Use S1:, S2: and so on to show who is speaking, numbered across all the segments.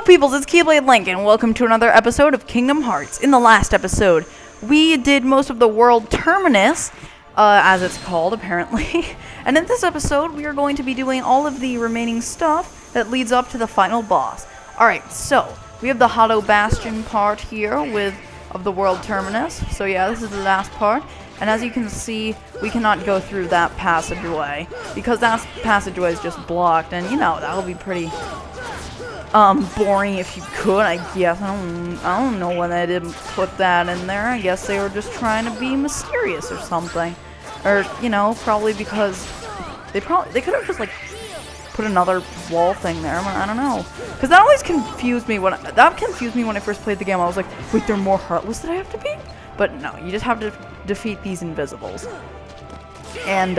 S1: peoples, it's KeybladeLink, and welcome to another episode of Kingdom Hearts. In the last episode, we did most of the world terminus, as it's called, apparently. And in this episode, we are going to be doing all of the remaining stuff that leads up to the final boss. Alright, so, we have the Hollow Bastion part here of the world terminus. So yeah, this is the last part. And as you can see, we cannot go through that passageway, because that passageway is just blocked, and you know, that'll be pretty boring if you could, I guess. I don't know why they didn't put that in there. I guess they were just trying to be mysterious or something. Or, you know, probably because they could have just, like, put another wall thing there. I don't know. Because that always confused me when I first played the game. I was like, wait, there are more Heartless that I have to beat? But no, you just have to defeat these Invisibles. And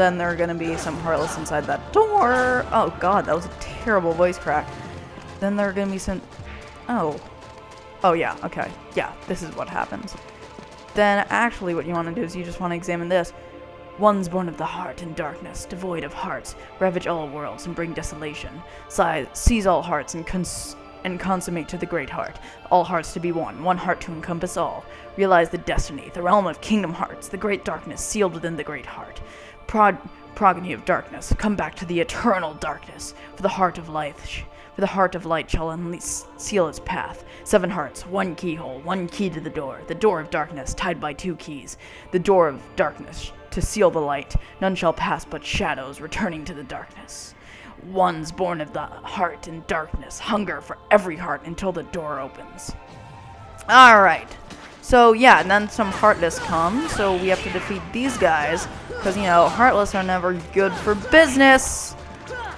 S1: then there are going to be some Heartless inside that door. Oh god, that was a terrible voice crack. Then there are going to be some... Oh, yeah, okay. Yeah, this is what happens. Then actually what you want to do is you just want to examine this. One's born of the heart and darkness, devoid of hearts, ravage all worlds and bring desolation. Seize all hearts and consummate to the great heart. All hearts to be one heart to encompass all. Realize the destiny, the realm of Kingdom Hearts, the great darkness sealed within the great heart. Progeny of darkness, come back to the eternal darkness, for the heart of light shall seal its path. 7 hearts, 1 keyhole, 1 key to the door of darkness tied by 2 keys. The door of darkness to seal the light, none shall pass but shadows returning to the darkness. One's born of the heart and darkness, hunger for every heart until the door opens. Alright, so yeah, and then some Heartless come, so we have to defeat these guys, because, you know, Heartless are never good for business.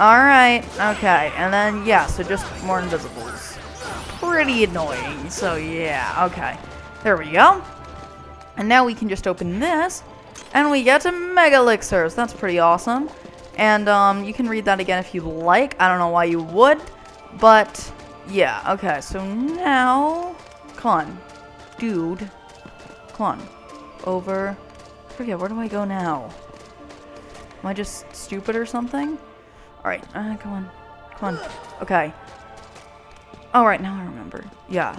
S1: Alright, okay, and then, yeah, so just more Invisibles. Pretty annoying, so yeah, okay. There we go. And now we can just open this, and we get to Mega Elixirs. That's pretty awesome. And, you can read that again if you like. I don't know why you would, but, yeah, okay, so now, come on, dude, come on, over, I forget, where do I go now? Am I just stupid or something? Alright, come on, okay. Alright, now I remember, yeah.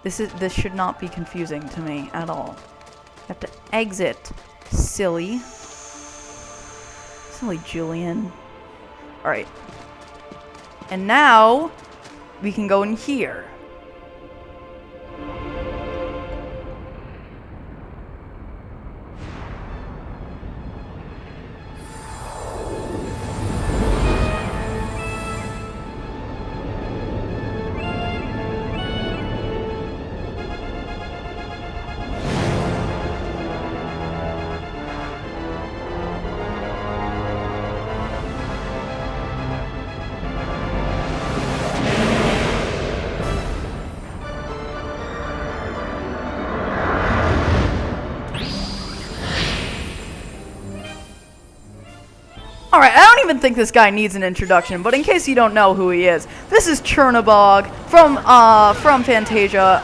S1: This should not be confusing to me at all. I have to exit, silly Julian. Alright. And now, we can go in here. Alright, I don't even think this guy needs an introduction, but in case you don't know who he is, this is Chernabog from Fantasia,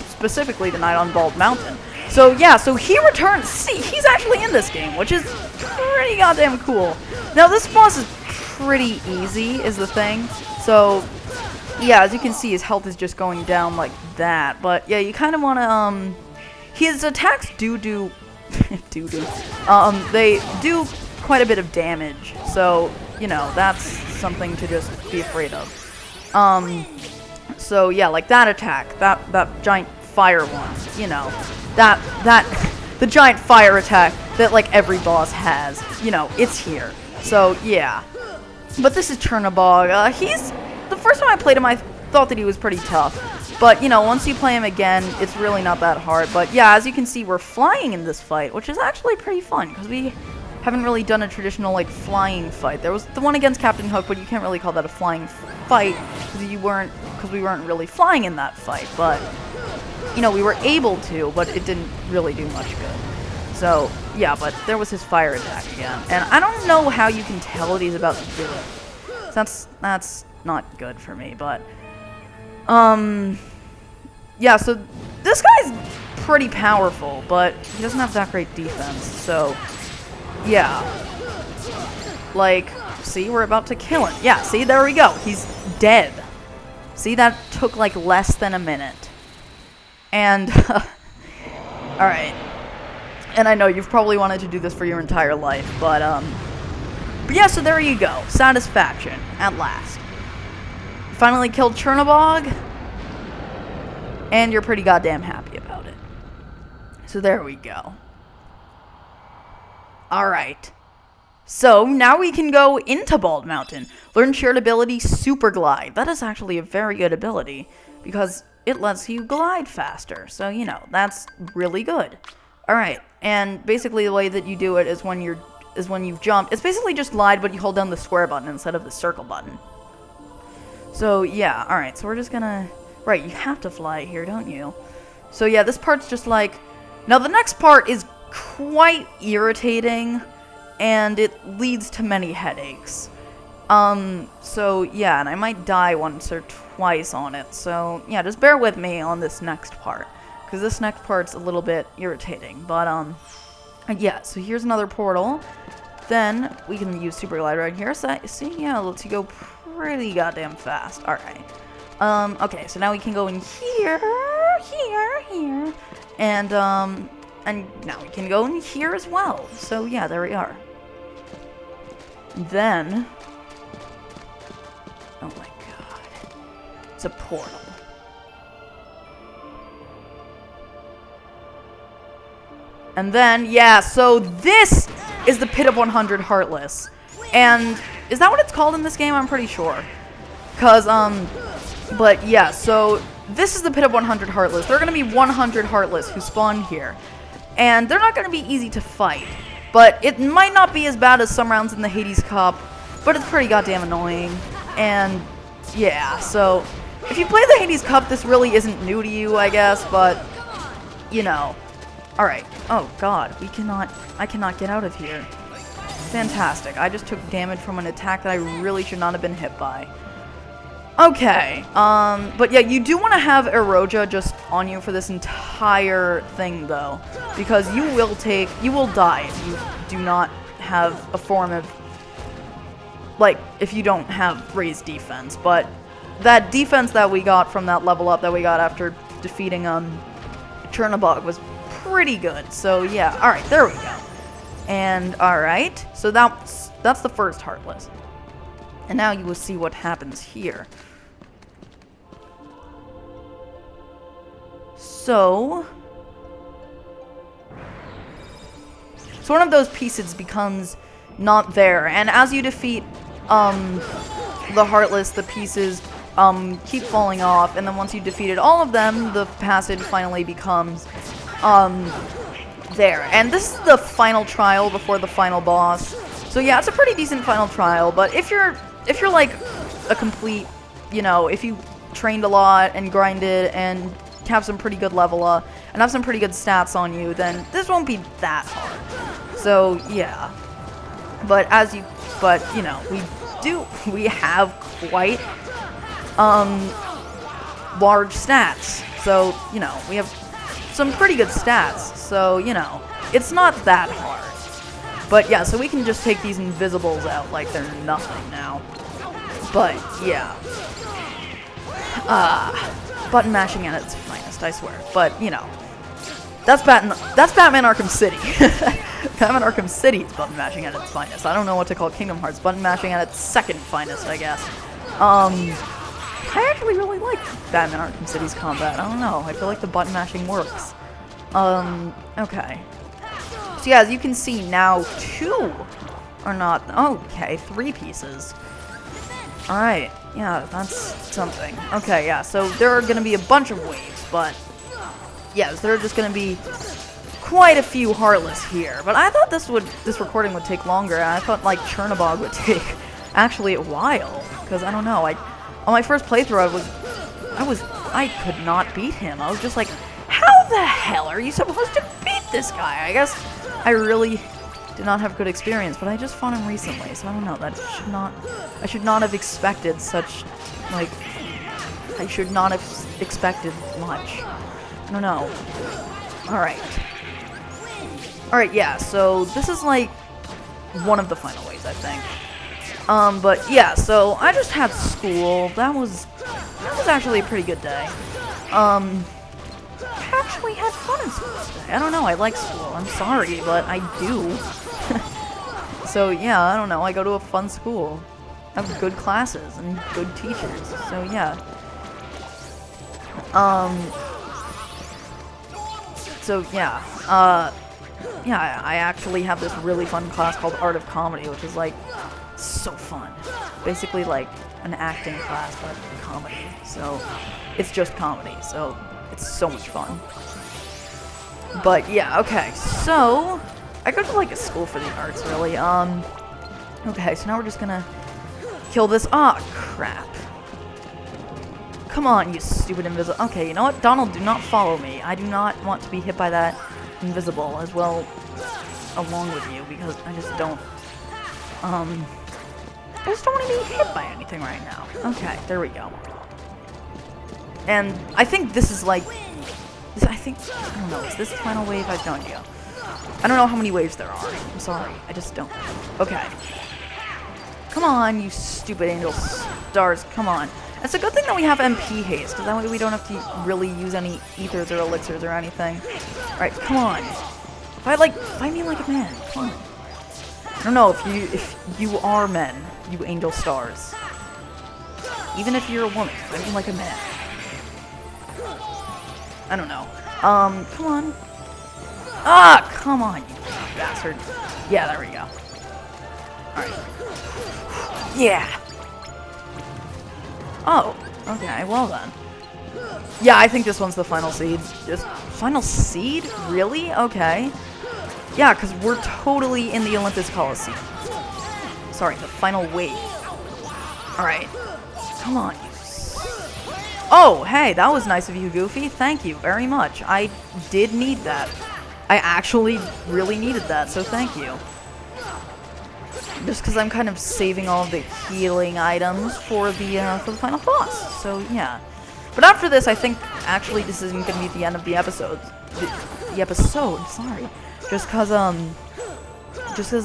S1: specifically the Night on Bald Mountain. So yeah, so he returns. See, he's actually in this game, which is pretty goddamn cool. Now this boss is pretty easy, is the thing. So yeah, as you can see, his health is just going down like that. But yeah, you kind of want to his attacks do they do quite a bit of damage, so you know, that's something to just be afraid of. So yeah, like that attack, that giant fire one, you know, the giant fire attack that like every boss has, you know, it's here. So yeah, but this is Chernabog. He's, the first time I played him, I thought that he was pretty tough, but you know, once you play him again, it's really not that hard. But yeah, as you can see, we're flying in this fight, which is actually pretty fun, because we haven't really done a traditional, like, flying fight. There was the one against Captain Hook, but you can't really call that a flying fight, because we weren't really flying in that fight. But, you know, we were able to, but it didn't really do much good. So, yeah, but there was his fire attack again. And I don't know how you can tell that he's about to do it. That's not good for me, but, yeah, so this guy's pretty powerful, but he doesn't have that great defense, so yeah. Like, see, we're about to kill him. Yeah, see, there we go. He's dead. See, that took like less than a minute. And, alright. And I know you've probably wanted to do this for your entire life, but yeah, so there you go. Satisfaction, at last. Finally killed Chernabog, and you're pretty goddamn happy about it. So there we go. Alright. So, now we can go into Bald Mountain. Learn shared ability, Super Glide. That is actually a very good ability, because it lets you glide faster. So, you know, that's really good. Alright, and basically the way that you do it is when you've jumped. It's basically just glide, but you hold down the square button instead of the circle button. So, yeah, alright, so we're just gonna... Right, you have to fly here, don't you? So, yeah, this part's just like... Now, the next part is quite irritating, and it leads to many headaches. So, yeah, and I might die once or twice on it, so, yeah, just bear with me on this next part, because this next part's a little bit irritating, but, yeah, so here's another portal. Then, we can use Super Glide right here, so, see, yeah, it lets you go pretty goddamn fast. Alright. Okay, so now we can go in here, here, and now we can go in here as well. So, yeah, there we are. Then... Oh my god. It's a portal. And then, yeah, so this is the Pit of 100 Heartless. And is that what it's called in this game? I'm pretty sure. Because, but yeah, so this is the Pit of 100 Heartless. There are going to be 100 Heartless who spawn here. And they're not going to be easy to fight. But it might not be as bad as some rounds in the Hades Cup, but it's pretty goddamn annoying. And yeah, so if you play the Hades Cup, this really isn't new to you, I guess, but you know. Alright. Oh god, I cannot get out of here. Fantastic. I just took damage from an attack that I really should not have been hit by. Okay, but yeah, you do want to have Eroja just on you for this entire thing, though, because you will die if you do not have a form of, like, if you don't have raised defense, but that defense that we got from that level up that we got after defeating, Chernabog was pretty good, so yeah, alright, there we go. And, alright, so that's the first Heartless. And now you will see what happens here. So one of those pieces becomes not there, and as you defeat the Heartless, the pieces keep falling off, and then once you defeated all of them, the passage finally becomes there. And this is the final trial before the final boss. So yeah, it's a pretty decent final trial, but if you're like a complete, you know, if you trained a lot and grinded and have some pretty good level up and have some pretty good stats on you, then this won't be that hard. So yeah, but you know, we have quite large stats. So you know, we have some pretty good stats. So you know, it's not that hard. But yeah, so we can just take these invisibles out like they're nothing now. But yeah. Button mashing at its finest, I swear. But, you know. That's Batman Arkham City. Batman Arkham City is button mashing at its finest. I don't know what to call Kingdom Hearts. Button mashing at its second finest, I guess. I actually really like Batman Arkham City's combat. I don't know. I feel like the button mashing works. Okay. So yeah, as you can see now, 2 are not... Okay, 3 pieces. Alright, yeah, that's something. Okay, yeah, so there are going to be a bunch of waves, but... Yes, there are just going to be quite a few Heartless here. But I thought this recording would take longer, and I thought, like, Chernabog would take actually a while. Because, I don't know, on my first playthrough, I could not beat him. I was just like, how the hell are you supposed to beat this guy? I guess I really did not have good experience, but I just fought him recently, so I don't know, I should not have expected such, like, I should not have expected much. I don't know. Alright. Alright, yeah, so this is, like, one of the final ways, I think. But yeah, so I just had school. That was actually a pretty good day. I actually had fun in school today. I don't know, I like school. I'm sorry, but I do. So yeah, I don't know, I go to a fun school. I have good classes and good teachers. So yeah. So yeah. Yeah, I actually have this really fun class called Art of Comedy, which is like so fun. Basically like an acting class, but comedy. So it's just comedy, so it's so much fun. But yeah, okay, so I go to like a school for the arts, really. Okay, so now we're just gonna kill this. Ah, crap. Come on, you stupid invisible. Okay, you know what? Donald, do not follow me. I do not want to be hit by that invisible as well along with you, because I just don't want to be hit by anything right now. Okay, there we go. And I think this is like I don't know, is this the final wave? I have no idea. I don't know how many waves there are. I'm sorry, I just don't. Okay. Come on, you stupid angel stars, come on. It's a good thing that we have MP haste, because that way we don't have to really use any ethers or elixirs or anything. Alright, come on. Fight me like a man, come on. I don't know if you are men, you angel stars. Even if you're a woman, fight me like a man. I don't know. Come on. Ah, come on, you bastard. Yeah, there we go. Alright. Yeah. Oh, okay, well then. Yeah, I think this one's the final seed. Just final seed? Really? Okay. Yeah, because we're totally in the Olympus Coliseum. Sorry, the final wave. Alright. Come on. Oh, hey, that was nice of you, Goofy. Thank you very much. I did need that. I actually really needed that, so thank you. Just because I'm kind of saving all the healing items for the final boss. So yeah. But after this, I think actually this isn't going to be the end of the episode. The episode, sorry. Just because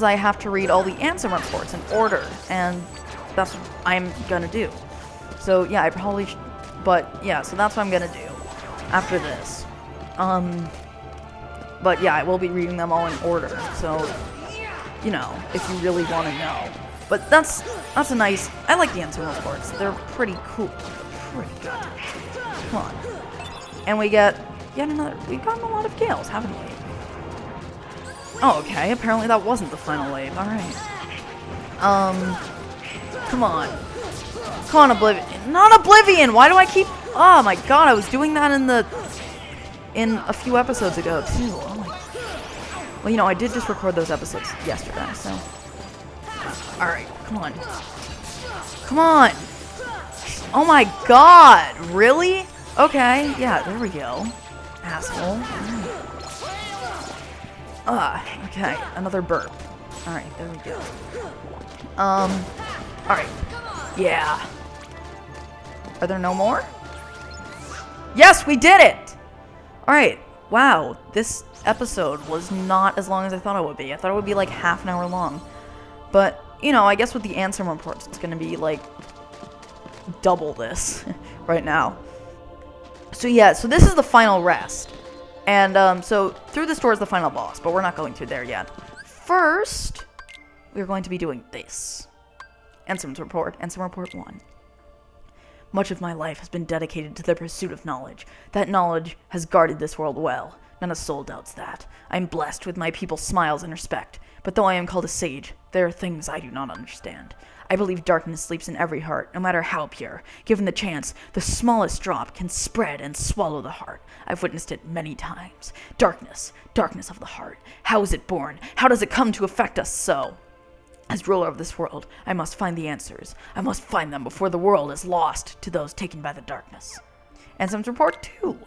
S1: I have to read all the Ansem Reports in order, and that's what I'm gonna do. So yeah, I probably but yeah, so that's what I'm gonna do after this. But yeah, I will be reading them all in order. So, you know, if you really want to know. But that's a nice. I like the Ansem Reports. They're pretty cool. Pretty good. Come on. And we get yet another. We've gotten a lot of Gales, haven't we? Oh, okay. Apparently that wasn't the final wave. All right. Come on. Come on, Oblivion. Not Oblivion! Why do I keep... Oh my god, I was doing that in a few episodes ago, too. Oh my... Well, you know, I did just record those episodes yesterday, so... Alright, come on. Come on! Oh my god! Really? Okay, yeah, there we go. Asshole. Okay, another burp. Alright, there we go. Alright. Yeah. Are there no more? Yes, we did it! Alright, wow, this episode was not as long as I thought it would be. I thought it would be like half an hour long. But, you know, I guess with the Ansem Reports, it's gonna be like double this right now. So yeah, so this is the final rest. And so through this door is the final boss, but we're not going through there yet. First, we're going to be doing this. Ansem Report 1. Much of my life has been dedicated to the pursuit of knowledge. That knowledge has guarded this world well. Not a soul doubts that. I am blessed with my people's smiles and respect. But though I am called a sage, there are things I do not understand. I believe darkness sleeps in every heart, no matter how pure. Given the chance, the smallest drop can spread and swallow the heart. I've witnessed it many times. Darkness, darkness of the heart. How is it born? How does it come to affect us so? As ruler of this world, I must find the answers. I must find them before the world is lost to those taken by the darkness. Ansem Report 2.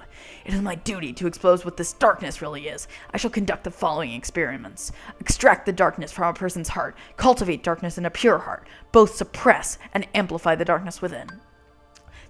S1: It is my duty to expose what this darkness really is. I shall conduct the following experiments. Extract the darkness from a person's heart. Cultivate darkness in a pure heart. Both suppress and amplify the darkness within.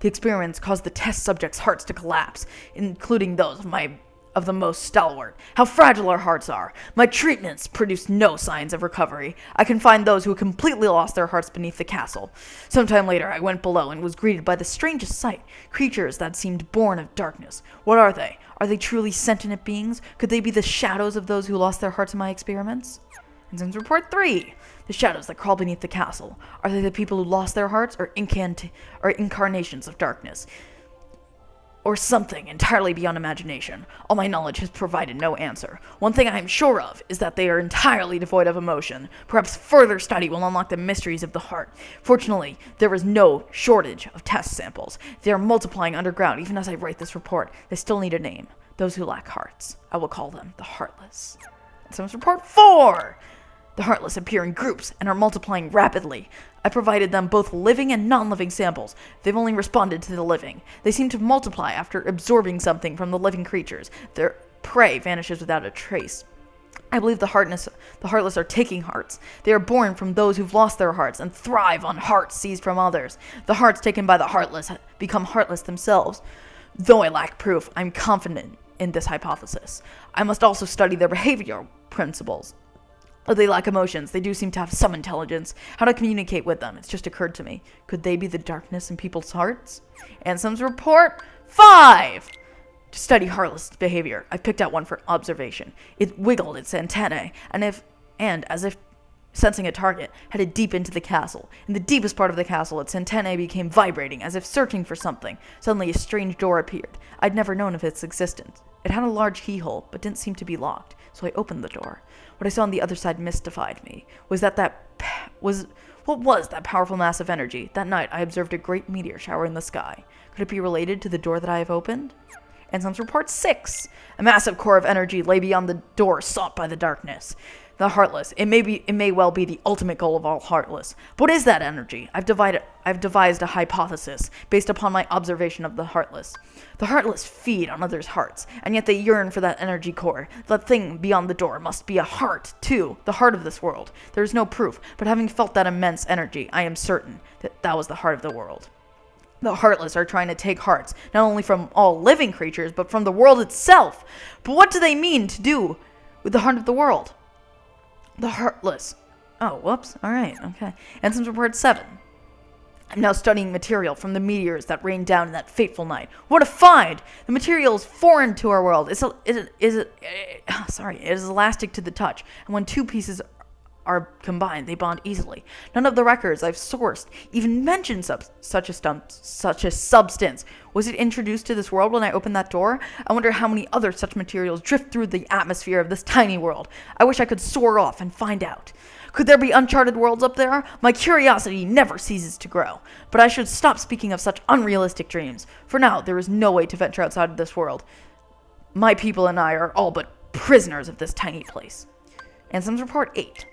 S1: The experiments cause the test subjects' hearts to collapse, including those of my of the most stalwart. How fragile our hearts are. My treatments produced no signs of recovery. I confined those who completely lost their hearts beneath the castle. Sometime later, I went below and was greeted by the strangest sight. Creatures that seemed born of darkness. What are they? Are they truly sentient beings? Could they be the shadows of those who lost their hearts in my experiments? Ansem Report 3. The shadows that crawl beneath the castle. Are they the people who lost their hearts or incarnations of darkness? Or something entirely beyond imagination? All my knowledge has provided no answer. One thing I am sure of is that they are entirely devoid of emotion. Perhaps further study will unlock the mysteries of the heart. Fortunately, there is no shortage of test samples. They are multiplying underground even as I write this report. They still need a name. Those who lack hearts. I will call them the Heartless. Ansem Report 4! The Heartless appear in groups and are multiplying rapidly. I provided them both living and non-living samples. They've only responded to the living. They seem to multiply after absorbing something from the living creatures. Their prey vanishes without a trace. I believe the Heartless are taking hearts. They are born from those who've lost their hearts and thrive on hearts seized from others. The hearts taken by the Heartless become heartless themselves. Though I lack proof, I'm confident in this hypothesis. I must also study their behavioral principles. Though they lack emotions, they do seem to have some intelligence. How to communicate with them, it's just occurred to me. Could they be the darkness in people's hearts? Ansem's Report 5! To study Heartless behavior, I've picked out one for observation. It wiggled its antennae, and as if sensing a target, headed deep into the castle. In the deepest part of the castle, its antennae became vibrating, as if searching for something. Suddenly, a strange door appeared. I'd never known of its existence. It had a large keyhole, but didn't seem to be locked, so I opened the door. What I saw on the other side mystified me. What was that powerful mass of energy? That night, I observed a great meteor shower in the sky. Could it be related to the door that I have opened? Ansem's Report 6. A massive core of energy lay beyond the door sought by the darkness. The Heartless. It may well be the ultimate goal of all Heartless. But what is that energy? I've devised a hypothesis based upon my observation of the Heartless. The Heartless feed on others' hearts, and yet they yearn for that energy core. That thing beyond the door must be a heart, too, the heart of this world. There is no proof, but having felt that immense energy, I am certain that that was the heart of the world. The Heartless are trying to take hearts, not only from all living creatures, but from the world itself. But what do they mean to do with the heart of the world? The Heartless. Oh, whoops. Alright, okay. Ansem's Report 7. I'm now studying material from the meteors that rained down in that fateful night. What a find! The material is foreign to our world. It is elastic to the touch, and when two pieces are combined, they bond easily. None of the records I've sourced even mention such a substance. Was it introduced to this world when I opened that door? I wonder how many other such materials drift through the atmosphere of this tiny world. I wish I could soar off and find out. Could there be uncharted worlds up there? My curiosity never ceases to grow. But I should stop speaking of such unrealistic dreams. For now, there is no way to venture outside of this world. My people and I are all but prisoners of this tiny place. Ansem's Report 8.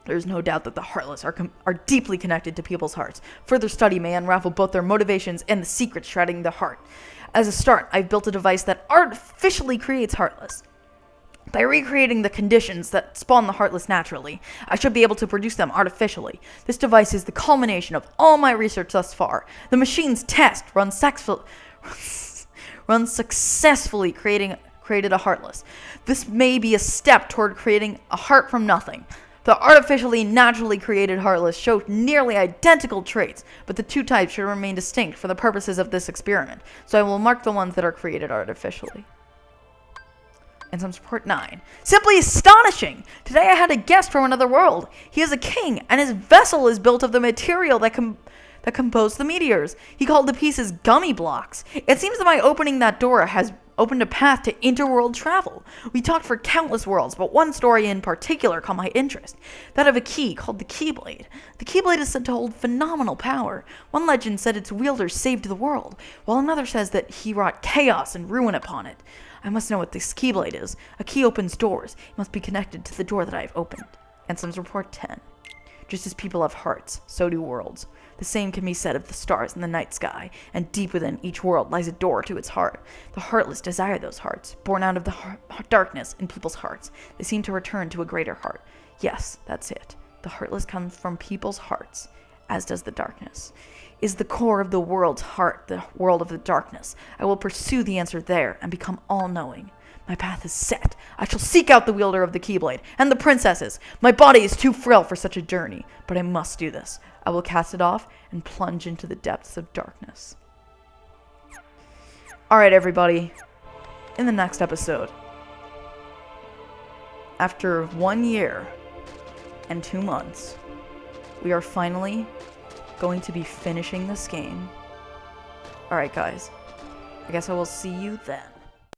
S1: There is no doubt that the Heartless are deeply connected to people's hearts. Further study may unravel both their motivations and the secrets shrouding the heart. As a start, I've built a device that artificially creates Heartless. By recreating the conditions that spawn the Heartless naturally, I should be able to produce them artificially. This device is the culmination of all my research thus far. The machine's test runs successfully created a Heartless. This may be a step toward creating a heart from nothing. The artificially naturally created Heartless show nearly identical traits, but the two types should remain distinct for the purposes of this experiment, so I will mark the ones that are created artificially. Ansem Report 9. Simply astonishing! Today I had a guest from another world. He is a king, and his vessel is built of the material that composed the meteors. He called the pieces gummy blocks. It seems that my opening that door has opened a path to interworld travel. We talked for countless worlds, but one story in particular caught my interest. That of a key called the Keyblade. The Keyblade is said to hold phenomenal power. One legend said its wielder saved the world, while another says that he wrought chaos and ruin upon it. I must know what this Keyblade is. A key opens doors. It must be connected to the door that I have opened. Ansem's Report 10. Just as people have hearts, so do worlds. The same can be said of the stars in the night sky, and deep within each world lies a door to its heart. The Heartless desire those hearts, born out of the darkness in people's hearts. They seem to return to a greater heart. Yes, that's it. The Heartless comes from people's hearts, as does the darkness. Is the core of the world's heart the world of the darkness? I will pursue the answer there and become all-knowing. My path is set. I shall seek out the wielder of the Keyblade and the princesses. My body is too frail for such a journey, but I must do this. I will cast it off and plunge into the depths of darkness. Alright, everybody. In the next episode, after 1 year and 2 months, we are finally going to be finishing this game. Alright, guys. I guess I will see you then.